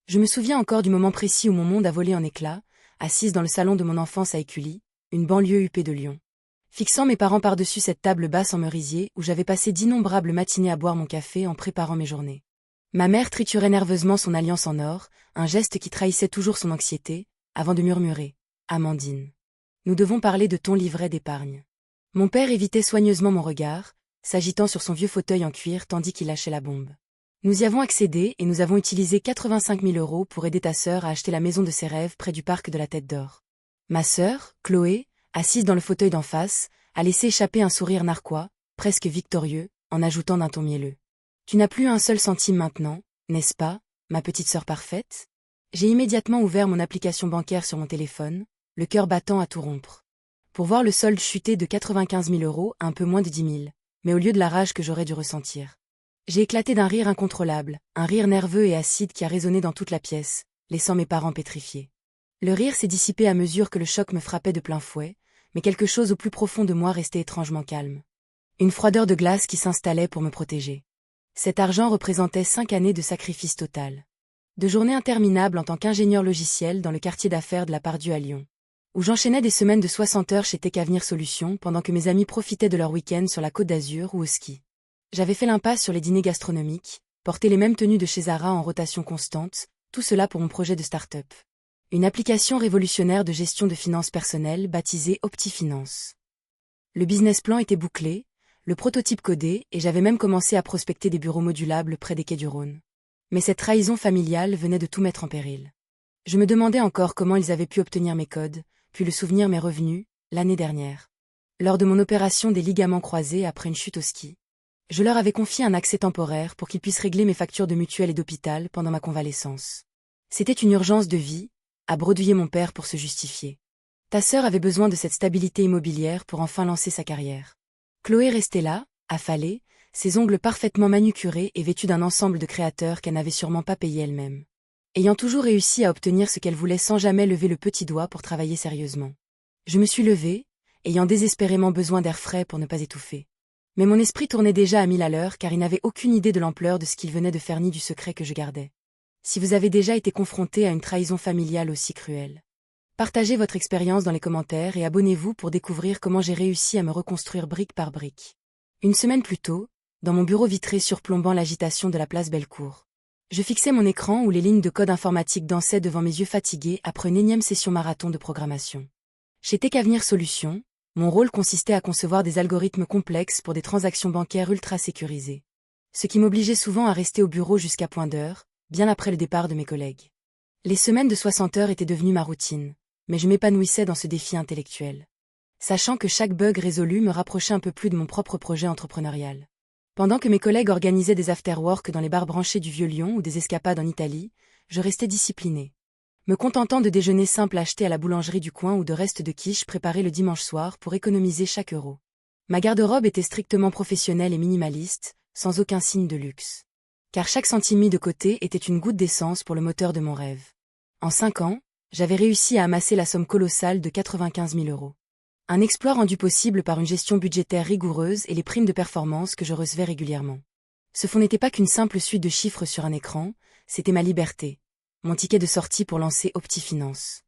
Je me souviens encore du moment précis où mon monde a volé en éclats, assise dans le salon de mon enfance à Écully, une banlieue huppée de Lyon. Fixant mes parents par-dessus cette table basse en merisier où j'avais passé d'innombrables matinées à boire mon café en préparant mes journées. Ma mère triturait nerveusement son alliance en or, un geste qui trahissait toujours son anxiété, avant de murmurer « Amandine. Nous devons parler de ton livret d'épargne. » Mon père évitait soigneusement mon regard, s'agitant sur son vieux fauteuil en cuir tandis qu'il lâchait la bombe. Nous y avons accédé et nous avons utilisé 85 000 € pour aider ta sœur à acheter la maison de ses rêves près du parc de la Tête d'Or. Ma sœur, Chloé, assise dans le fauteuil d'en face, a laissé échapper un sourire narquois, presque victorieux, en ajoutant d'un ton mielleux. Tu n'as plus un seul centime maintenant, n'est-ce pas, ma petite sœur parfaite? J'ai immédiatement ouvert mon application bancaire sur mon téléphone, le cœur battant à tout rompre. Pour voir le solde chuter de 95 000 € à un peu moins de 10 000, mais au lieu de la rage que j'aurais dû ressentir. J'ai éclaté d'un rire incontrôlable, un rire nerveux et acide qui a résonné dans toute la pièce, laissant mes parents pétrifiés. Le rire s'est dissipé à mesure que le choc me frappait de plein fouet, mais quelque chose au plus profond de moi restait étrangement calme. Une froideur de glace qui s'installait pour me protéger. Cet argent représentait 5 années de sacrifice total. De journées interminables en tant qu'ingénieur logiciel dans le quartier d'affaires de la Pardieu à Lyon, où j'enchaînais des semaines de 60 heures chez Tech Avenir Solutions pendant que mes amis profitaient de leur week-end sur la Côte d'Azur ou au ski. J'avais fait l'impasse sur les dîners gastronomiques, porté les mêmes tenues de chez Zara en rotation constante, tout cela pour mon projet de start-up. Une application révolutionnaire de gestion de finances personnelles baptisée OptiFinance. Le business plan était bouclé, le prototype codé et j'avais même commencé à prospecter des bureaux modulables près des quais du Rhône. Mais cette trahison familiale venait de tout mettre en péril. Je me demandais encore comment ils avaient pu obtenir mes codes, puis le souvenir m'est revenu, l'année dernière. Lors de mon opération des ligaments croisés après une chute au ski. Je leur avais confié un accès temporaire pour qu'ils puissent régler mes factures de mutuelle et d'hôpital pendant ma convalescence. C'était une urgence de vie, a bredouillé mon père pour se justifier. Ta sœur avait besoin de cette stabilité immobilière pour enfin lancer sa carrière. Chloé restait là, affalée, ses ongles parfaitement manucurés et vêtue d'un ensemble de créateurs qu'elle n'avait sûrement pas payé elle-même. Ayant toujours réussi à obtenir ce qu'elle voulait sans jamais lever le petit doigt pour travailler sérieusement. Je me suis levée, ayant désespérément besoin d'air frais pour ne pas étouffer. Mais mon esprit tournait déjà à 1000 à l'heure car il n'avait aucune idée de l'ampleur de ce qu'il venait de faire ni du secret que je gardais. Si vous avez déjà été confronté à une trahison familiale aussi cruelle, partagez votre expérience dans les commentaires et abonnez-vous pour découvrir comment j'ai réussi à me reconstruire brique par brique. Une semaine plus tôt, dans mon bureau vitré surplombant l'agitation de la place Bellecour, je fixais mon écran où les lignes de code informatique dansaient devant mes yeux fatigués après une énième session marathon de programmation. Chez Tech Avenir Solutions, mon rôle consistait à concevoir des algorithmes complexes pour des transactions bancaires ultra sécurisées. Ce qui m'obligeait souvent à rester au bureau jusqu'à point d'heure, bien après le départ de mes collègues. Les semaines de 60 heures étaient devenues ma routine, mais je m'épanouissais dans ce défi intellectuel. Sachant que chaque bug résolu me rapprochait un peu plus de mon propre projet entrepreneurial. Pendant que mes collègues organisaient des after-work dans les bars branchés du Vieux-Lyon ou des escapades en Italie, je restais disciplinée. Me contentant de déjeuners simples achetés à la boulangerie du coin ou de restes de quiche préparés le dimanche soir pour économiser chaque euro. Ma garde-robe était strictement professionnelle et minimaliste, sans aucun signe de luxe. Car chaque centime mis de côté était une goutte d'essence pour le moteur de mon rêve. En 5 ans, j'avais réussi à amasser la somme colossale de 95 000 €. Un exploit rendu possible par une gestion budgétaire rigoureuse et les primes de performance que je recevais régulièrement. Ce fonds n'était pas qu'une simple suite de chiffres sur un écran, c'était ma liberté. Mon ticket de sortie pour lancer OptiFinance.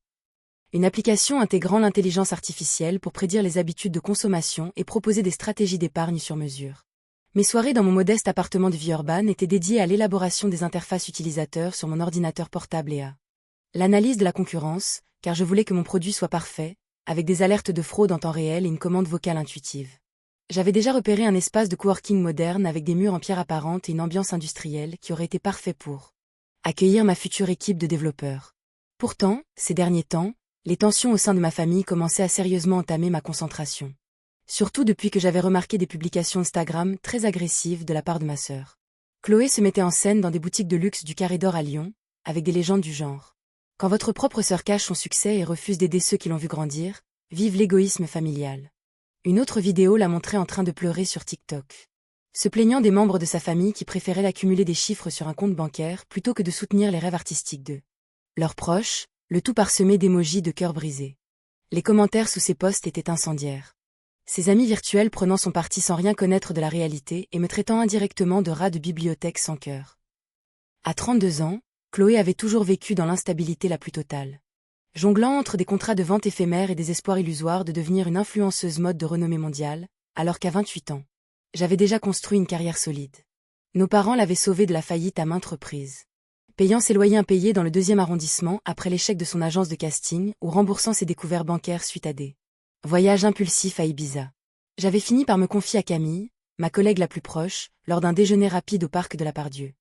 Une application intégrant l'intelligence artificielle pour prédire les habitudes de consommation et proposer des stratégies d'épargne sur mesure. Mes soirées dans mon modeste appartement de vie urbaine étaient dédiées à l'élaboration des interfaces utilisateurs sur mon ordinateur portable et à l'analyse de la concurrence, car je voulais que mon produit soit parfait, avec des alertes de fraude en temps réel et une commande vocale intuitive. J'avais déjà repéré un espace de coworking moderne avec des murs en pierre apparente et une ambiance industrielle qui aurait été parfait pour accueillir ma future équipe de développeurs. Pourtant, ces derniers temps, les tensions au sein de ma famille commençaient à sérieusement entamer ma concentration. Surtout depuis que j'avais remarqué des publications Instagram très agressives de la part de ma sœur. Chloé se mettait en scène dans des boutiques de luxe du Carré d'Or à Lyon, avec des légendes du genre. Quand votre propre sœur cache son succès et refuse d'aider ceux qui l'ont vu grandir, vive l'égoïsme familial. Une autre vidéo la montrait en train de pleurer sur TikTok. Se plaignant des membres de sa famille qui préféraient accumuler des chiffres sur un compte bancaire plutôt que de soutenir les rêves artistiques d'eux. Leurs proches, le tout parsemé d'émojis de cœur brisé. Les commentaires sous ses posts étaient incendiaires. Ses amis virtuels prenant son parti sans rien connaître de la réalité et me traitant indirectement de rat de bibliothèque sans cœur. À 32 ans, Chloé avait toujours vécu dans l'instabilité la plus totale. Jonglant entre des contrats de vente éphémères et des espoirs illusoires de devenir une influenceuse mode de renommée mondiale, alors qu'à 28 ans, j'avais déjà construit une carrière solide. Nos parents l'avaient sauvée de la faillite à maintes reprises. Payant ses loyers impayés dans le 2e arrondissement après l'échec de son agence de casting ou remboursant ses découvertes bancaires suite à des voyages impulsifs à Ibiza. J'avais fini par me confier à Camille, ma collègue la plus proche, lors d'un déjeuner rapide au parc de la Pardieu.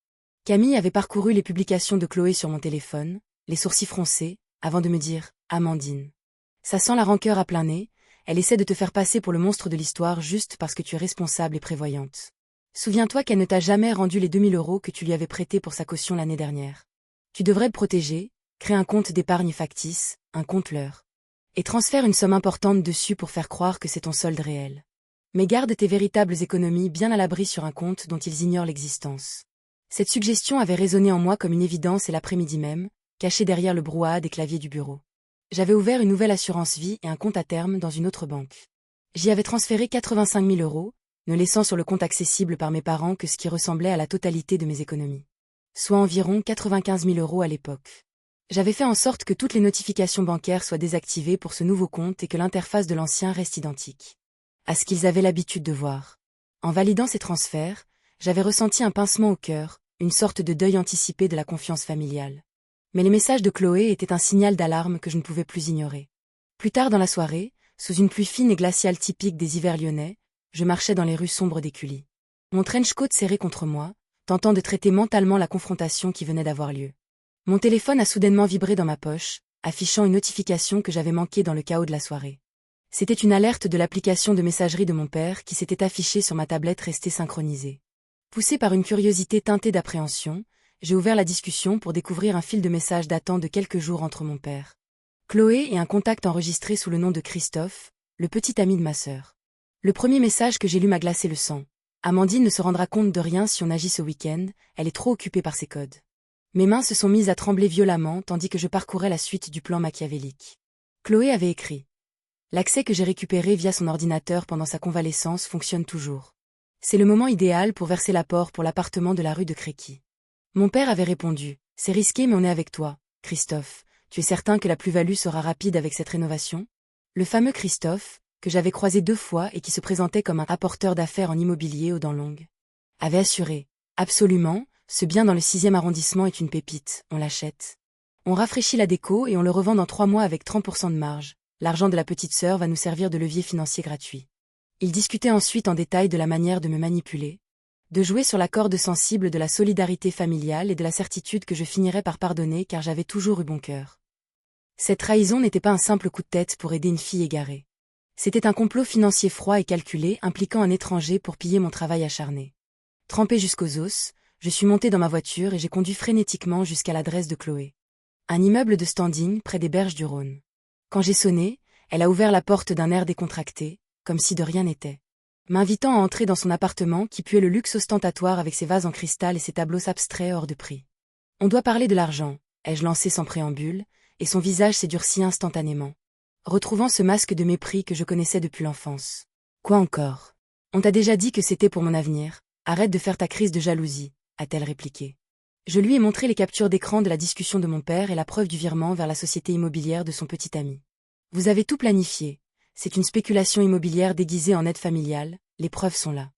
Camille avait parcouru les publications de Chloé sur mon téléphone, les sourcils froncés, avant de me dire « Amandine. Ça sent la rancœur à plein nez, elle essaie de te faire passer pour le monstre de l'histoire juste parce que tu es responsable et prévoyante. Souviens-toi qu'elle ne t'a jamais rendu les 2000 € que tu lui avais prêtés pour sa caution l'année dernière. Tu devrais le protéger, crée un compte d'épargne factice, un compte leurre. Et transfère une somme importante dessus pour faire croire que c'est ton solde réel. Mais garde tes véritables économies bien à l'abri sur un compte dont ils ignorent l'existence. » Cette suggestion avait résonné en moi comme une évidence et l'après-midi même, caché derrière le brouhaha des claviers du bureau. J'avais ouvert une nouvelle assurance vie et un compte à terme dans une autre banque. J'y avais transféré 85 000 €, ne laissant sur le compte accessible par mes parents que ce qui ressemblait à la totalité de mes économies. Soit environ 95 000 € à l'époque. J'avais fait en sorte que toutes les notifications bancaires soient désactivées pour ce nouveau compte et que l'interface de l'ancien reste identique à ce qu'ils avaient l'habitude de voir. En validant ces transferts, j'avais ressenti un pincement au cœur, une sorte de deuil anticipé de la confiance familiale. Mais les messages de Chloé étaient un signal d'alarme que je ne pouvais plus ignorer. Plus tard dans la soirée, sous une pluie fine et glaciale typique des hivers lyonnais, je marchais dans les rues sombres d'Écully. Mon trench coat serré contre moi, tentant de traiter mentalement la confrontation qui venait d'avoir lieu. Mon téléphone a soudainement vibré dans ma poche, affichant une notification que j'avais manquée dans le chaos de la soirée. C'était une alerte de l'application de messagerie de mon père qui s'était affichée sur ma tablette restée synchronisée. Poussé par une curiosité teintée d'appréhension, j'ai ouvert la discussion pour découvrir un fil de messages datant de quelques jours entre mon père, Chloé et un contact enregistré sous le nom de Christophe, le petit ami de ma sœur. Le premier message que j'ai lu m'a glacé le sang. Amandine ne se rendra compte de rien si on agit ce week-end, elle est trop occupée par ses codes. Mes mains se sont mises à trembler violemment tandis que je parcourais la suite du plan machiavélique. Chloé avait écrit. L'accès que j'ai récupéré via son ordinateur pendant sa convalescence fonctionne toujours. C'est le moment idéal pour verser l'apport pour l'appartement de la rue de Créqui. Mon père avait répondu. C'est risqué mais on est avec toi, Christophe. Tu es certain que la plus-value sera rapide avec cette rénovation? Le fameux Christophe, que j'avais croisé 2 fois et qui se présentait comme un rapporteur d'affaires en immobilier aux dents longues, avait assuré. Absolument, ce bien dans le 6e arrondissement est une pépite, on l'achète. On rafraîchit la déco et on le revend dans 3 mois avec 30% de marge. L'argent de la petite sœur va nous servir de levier financier gratuit. Il discutait ensuite en détail de la manière de me manipuler, de jouer sur la corde sensible de la solidarité familiale et de la certitude que je finirais par pardonner car j'avais toujours eu bon cœur. Cette trahison n'était pas un simple coup de tête pour aider une fille égarée. C'était un complot financier froid et calculé impliquant un étranger pour piller mon travail acharné. Trempé jusqu'aux os, je suis monté dans ma voiture et j'ai conduit frénétiquement jusqu'à l'adresse de Chloé. Un immeuble de standing près des berges du Rhône. Quand j'ai sonné, elle a ouvert la porte d'un air décontracté, comme si de rien n'était, m'invitant à entrer dans son appartement qui puait le luxe ostentatoire avec ses vases en cristal et ses tableaux abstraits hors de prix. On doit parler de l'argent, ai-je lancé sans préambule, et son visage s'est durci instantanément, retrouvant ce masque de mépris que je connaissais depuis l'enfance. Quoi encore? On t'a déjà dit que c'était pour mon avenir, arrête de faire ta crise de jalousie, a-t-elle répliqué. Je lui ai montré les captures d'écran de la discussion de mon père et la preuve du virement vers la société immobilière de son petit ami. Vous avez tout planifié. C'est une spéculation immobilière déguisée en aide familiale, les preuves sont là.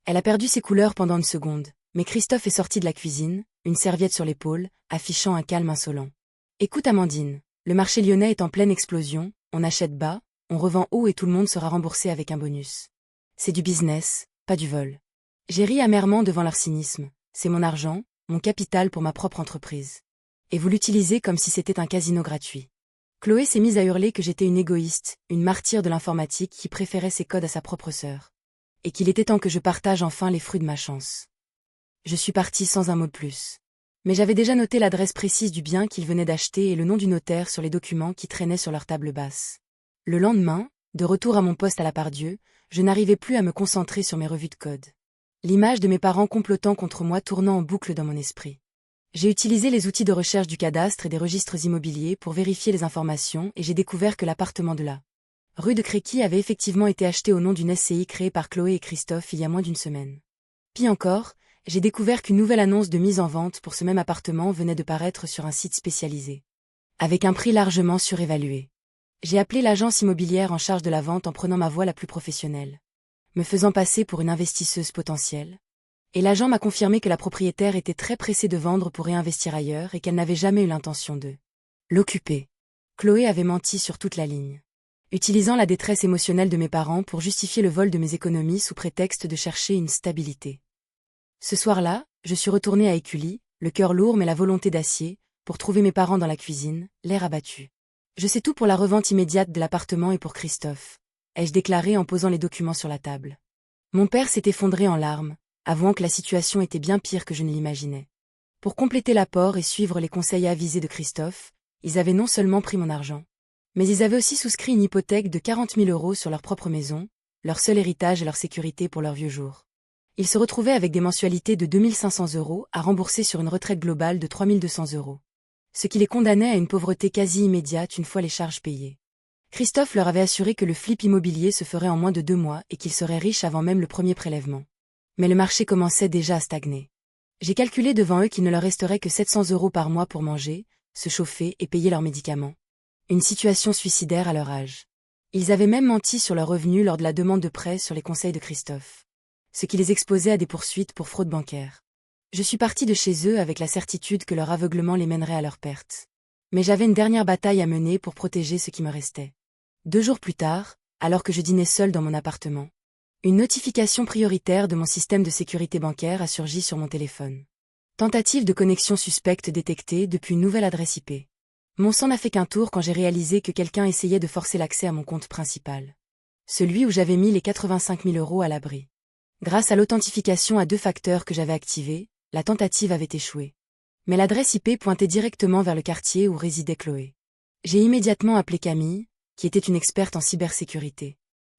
Elle a perdu ses couleurs pendant une seconde, mais Christophe est sorti de la cuisine, une serviette sur l'épaule, affichant un calme insolent. Écoute Amandine, le marché lyonnais est en pleine explosion, on achète bas, on revend haut et tout le monde sera remboursé avec un bonus. C'est du business, pas du vol. J'ai ri amèrement devant leur cynisme, c'est mon argent, mon capital pour ma propre entreprise. Et vous l'utilisez comme si c'était un casino gratuit. Chloé s'est mise à hurler que j'étais une égoïste, une martyre de l'informatique qui préférait ses codes à sa propre sœur. Et qu'il était temps que je partage enfin les fruits de ma chance. Je suis partie sans un mot de plus. Mais j'avais déjà noté l'adresse précise du bien qu'ils venaient d'acheter et le nom du notaire sur les documents qui traînaient sur leur table basse. Le lendemain, de retour à mon poste à la Pardieu, je n'arrivais plus à me concentrer sur mes revues de code. L'image de mes parents complotant contre moi tournant en boucle dans mon esprit. J'ai utilisé les outils de recherche du cadastre et des registres immobiliers pour vérifier les informations et j'ai découvert que l'appartement de la rue de Créqui avait effectivement été acheté au nom d'une SCI créée par Chloé et Christophe il y a moins d'une semaine. Pis encore, j'ai découvert qu'une nouvelle annonce de mise en vente pour ce même appartement venait de paraître sur un site spécialisé, avec un prix largement surévalué. J'ai appelé l'agence immobilière en charge de la vente en prenant ma voix la plus professionnelle, me faisant passer pour une investisseuse potentielle. Et l'agent m'a confirmé que la propriétaire était très pressée de vendre pour réinvestir ailleurs et qu'elle n'avait jamais eu l'intention de l'occuper. Chloé avait menti sur toute la ligne, utilisant la détresse émotionnelle de mes parents pour justifier le vol de mes économies sous prétexte de chercher une stabilité. Ce soir-là, je suis retournée à Écully, le cœur lourd mais la volonté d'acier, pour trouver mes parents dans la cuisine, l'air abattu. Je sais tout pour la revente immédiate de l'appartement et pour Christophe, ai-je déclaré en posant les documents sur la table. Mon père s'est effondré en larmes, avouant que la situation était bien pire que je ne l'imaginais. Pour compléter l'apport et suivre les conseils avisés de Christophe, ils avaient non seulement pris mon argent, mais ils avaient aussi souscrit une hypothèque de 40 000 € sur leur propre maison, leur seul héritage et leur sécurité pour leurs vieux jours. Ils se retrouvaient avec des mensualités de 2 500 € à rembourser sur une retraite globale de 3 200 €. Ce qui les condamnait à une pauvreté quasi immédiate une fois les charges payées. Christophe leur avait assuré que le flip immobilier se ferait en moins de 2 mois et qu'ils seraient riches avant même le premier prélèvement. Mais le marché commençait déjà à stagner. J'ai calculé devant eux qu'il ne leur resterait que 700 € par mois pour manger, se chauffer et payer leurs médicaments. Une situation suicidaire à leur âge. Ils avaient même menti sur leurs revenus lors de la demande de prêt sur les conseils de Christophe, ce qui les exposait à des poursuites pour fraude bancaire. Je suis partie de chez eux avec la certitude que leur aveuglement les mènerait à leur perte. Mais j'avais une dernière bataille à mener pour protéger ce qui me restait. 2 jours plus tard, alors que je dînais seule dans mon appartement, une notification prioritaire de mon système de sécurité bancaire a surgi sur mon téléphone. Tentative de connexion suspecte détectée depuis une nouvelle adresse IP. Mon sang n'a fait qu'un tour quand j'ai réalisé que quelqu'un essayait de forcer l'accès à mon compte principal. Celui où j'avais mis les 85 000 € à l'abri. Grâce à l'authentification à 2 facteurs que j'avais activée, la tentative avait échoué. Mais l'adresse IP pointait directement vers le quartier où résidait Chloé. J'ai immédiatement appelé Camille, qui était une experte en cybersécurité.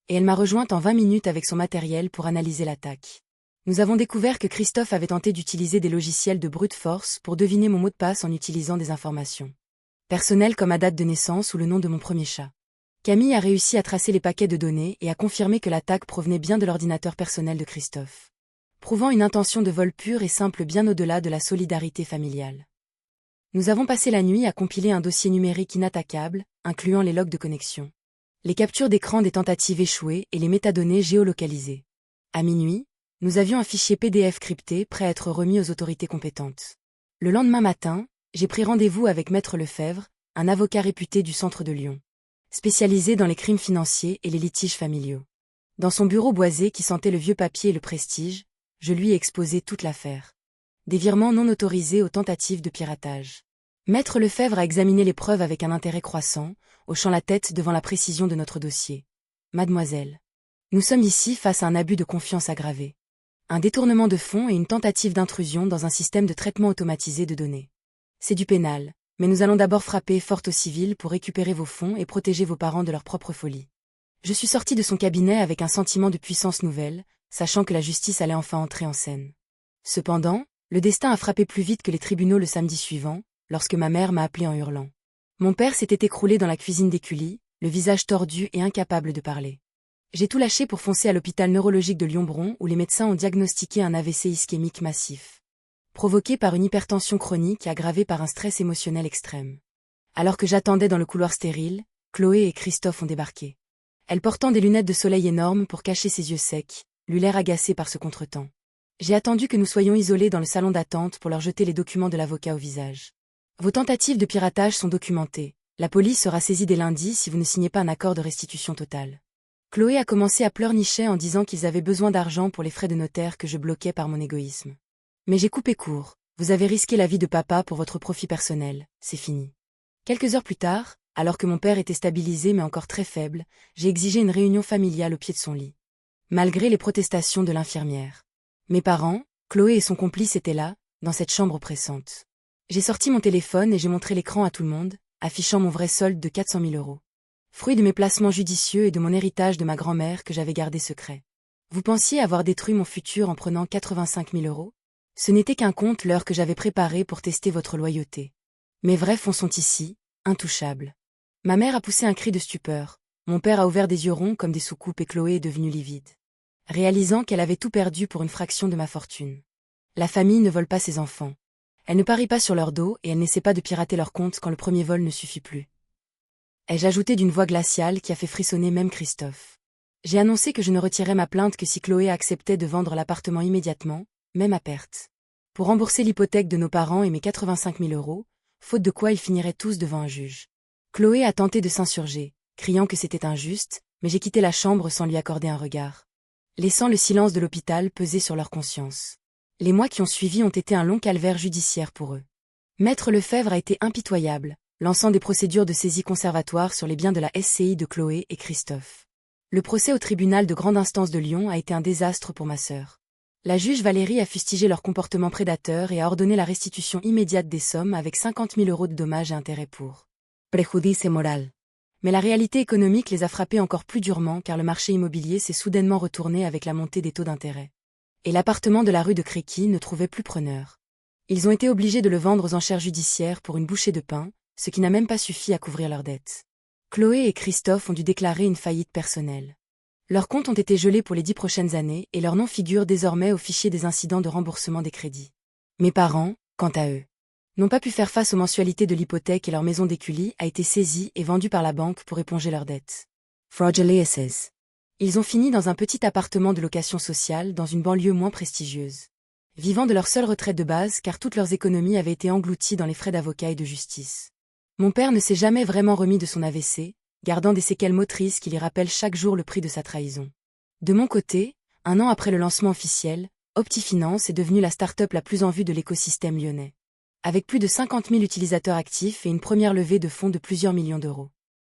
Et elle m'a rejointe en 20 minutes avec son matériel pour analyser l'attaque. Nous avons découvert que Christophe avait tenté d'utiliser des logiciels de brute force pour deviner mon mot de passe en utilisant des informations personnelles comme ma date de naissance ou le nom de mon premier chat. Camille a réussi à tracer les paquets de données et a confirmé que l'attaque provenait bien de l'ordinateur personnel de Christophe, prouvant une intention de vol pure et simple bien au-delà de la solidarité familiale. Nous avons passé la nuit à compiler un dossier numérique inattaquable, incluant les logs de connexion, les captures d'écran des tentatives échouées et les métadonnées géolocalisées. À minuit, nous avions un fichier PDF crypté prêt à être remis aux autorités compétentes. Le lendemain matin, j'ai pris rendez-vous avec Maître Lefebvre, un avocat réputé du centre de Lyon, spécialisé dans les crimes financiers et les litiges familiaux. Dans son bureau boisé qui sentait le vieux papier et le prestige, je lui ai exposé toute l'affaire. Des virements non autorisés aux tentatives de piratage. Maître Lefebvre a examiné les preuves avec un intérêt croissant, hochant la tête devant la précision de notre dossier. Mademoiselle, nous sommes ici face à un abus de confiance aggravé. Un détournement de fonds et une tentative d'intrusion dans un système de traitement automatisé de données. C'est du pénal, mais nous allons d'abord frapper fort au civil pour récupérer vos fonds et protéger vos parents de leur propre folie. Je suis sortie de son cabinet avec un sentiment de puissance nouvelle, sachant que la justice allait enfin entrer en scène. Cependant, le destin a frappé plus vite que les tribunaux le samedi suivant, lorsque ma mère m'a appelé en hurlant. Mon père s'était écroulé dans la cuisine d'Écully, le visage tordu et incapable de parler. J'ai tout lâché pour foncer à l'hôpital neurologique de Lyon-Bron où les médecins ont diagnostiqué un AVC ischémique massif, provoqué par une hypertension chronique aggravée par un stress émotionnel extrême. Alors que j'attendais dans le couloir stérile, Chloé et Christophe ont débarqué. Elle portant des lunettes de soleil énormes pour cacher ses yeux secs, lui l'air agacé par ce contretemps. J'ai attendu que nous soyons isolés dans le salon d'attente pour leur jeter les documents de l'avocat au visage. Vos tentatives de piratage sont documentées. La police sera saisie dès lundi si vous ne signez pas un accord de restitution totale. Chloé a commencé à pleurnicher en disant qu'ils avaient besoin d'argent pour les frais de notaire que je bloquais par mon égoïsme. Mais j'ai coupé court. Vous avez risqué la vie de papa pour votre profit personnel, c'est fini. Quelques heures plus tard, alors que mon père était stabilisé mais encore très faible, j'ai exigé une réunion familiale au pied de son lit. Malgré les protestations de l'infirmière. Mes parents, Chloé et son complice étaient là, dans cette chambre oppressante. J'ai sorti mon téléphone et j'ai montré l'écran à tout le monde, affichant mon vrai solde de 400 000 €. Fruit de mes placements judicieux et de mon héritage de ma grand-mère que j'avais gardé secret. Vous pensiez avoir détruit mon futur en prenant 85 000 €? Ce n'était qu'un compte l'heure que j'avais préparé pour tester votre loyauté. Mes vrais fonds sont ici, intouchables. Ma mère a poussé un cri de stupeur. Mon père a ouvert des yeux ronds comme des soucoupes et Chloé est devenue livide, réalisant qu'elle avait tout perdu pour une fraction de ma fortune. La famille ne vole pas ses enfants. Elle ne parie pas sur leur dos et elle n'essaie pas de pirater leur compte quand le premier vol ne suffit plus. Ai-je ajouté d'une voix glaciale qui a fait frissonner même Christophe. J'ai annoncé que je ne retirais ma plainte que si Chloé acceptait de vendre l'appartement immédiatement, même à perte. Pour rembourser l'hypothèque de nos parents et mes 85 000 €, faute de quoi ils finiraient tous devant un juge. Chloé a tenté de s'insurger, criant que c'était injuste, mais j'ai quitté la chambre sans lui accorder un regard. Laissant le silence de l'hôpital peser sur leur conscience. Les mois qui ont suivi ont été un long calvaire judiciaire pour eux. Maître Lefebvre a été impitoyable, lançant des procédures de saisie conservatoire sur les biens de la SCI de Chloé et Christophe. Le procès au tribunal de grande instance de Lyon a été un désastre pour ma sœur. La juge Valérie a fustigé leur comportement prédateur et a ordonné la restitution immédiate des sommes avec 50 000 € de dommages et intérêts pour préjudice moral. Mais la réalité économique les a frappés encore plus durement car le marché immobilier s'est soudainement retourné avec la montée des taux d'intérêt. Et l'appartement de la rue de Créqui ne trouvait plus preneur. Ils ont été obligés de le vendre aux enchères judiciaires pour une bouchée de pain, ce qui n'a même pas suffi à couvrir leurs dettes. Chloé et Christophe ont dû déclarer une faillite personnelle. Leurs comptes ont été gelés pour les 10 prochaines années et leur nom figure désormais au fichier des incidents de remboursement des crédits. Mes parents, quant à eux, n'ont pas pu faire face aux mensualités de l'hypothèque et leur maison d'Écully a été saisie et vendue par la banque pour éponger leurs dettes. Frauduleuses. Ils ont fini dans un petit appartement de location sociale dans une banlieue moins prestigieuse. Vivant de leur seule retraite de base car toutes leurs économies avaient été englouties dans les frais d'avocat et de justice. Mon père ne s'est jamais vraiment remis de son AVC, gardant des séquelles motrices qui lui rappellent chaque jour le prix de sa trahison. De mon côté, un an après le lancement officiel, OptiFinance est devenue la start-up la plus en vue de l'écosystème lyonnais. Avec plus de 50 000 utilisateurs actifs et une première levée de fonds de plusieurs millions d'euros.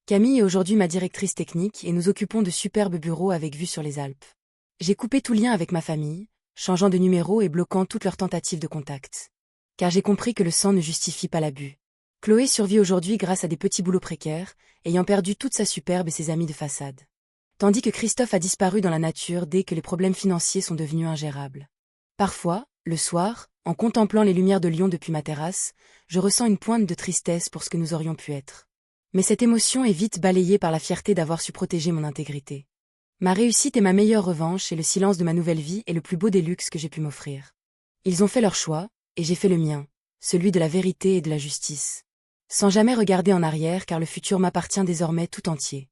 Camille est aujourd'hui ma directrice technique et nous occupons de superbes bureaux avec vue sur les Alpes. J'ai coupé tout lien avec ma famille, changeant de numéro et bloquant toutes leurs tentatives de contact. Car j'ai compris que le sang ne justifie pas l'abus. Chloé survit aujourd'hui grâce à des petits boulots précaires, ayant perdu toute sa superbe et ses amis de façade. Tandis que Christophe a disparu dans la nature dès que les problèmes financiers sont devenus ingérables. Parfois, le soir, en contemplant les lumières de Lyon depuis ma terrasse, je ressens une pointe de tristesse pour ce que nous aurions pu être. Mais cette émotion est vite balayée par la fierté d'avoir su protéger mon intégrité. Ma réussite est ma meilleure revanche et le silence de ma nouvelle vie est le plus beau des luxes que j'ai pu m'offrir. Ils ont fait leur choix, et j'ai fait le mien, celui de la vérité et de la justice. Sans jamais regarder en arrière car le futur m'appartient désormais tout entier.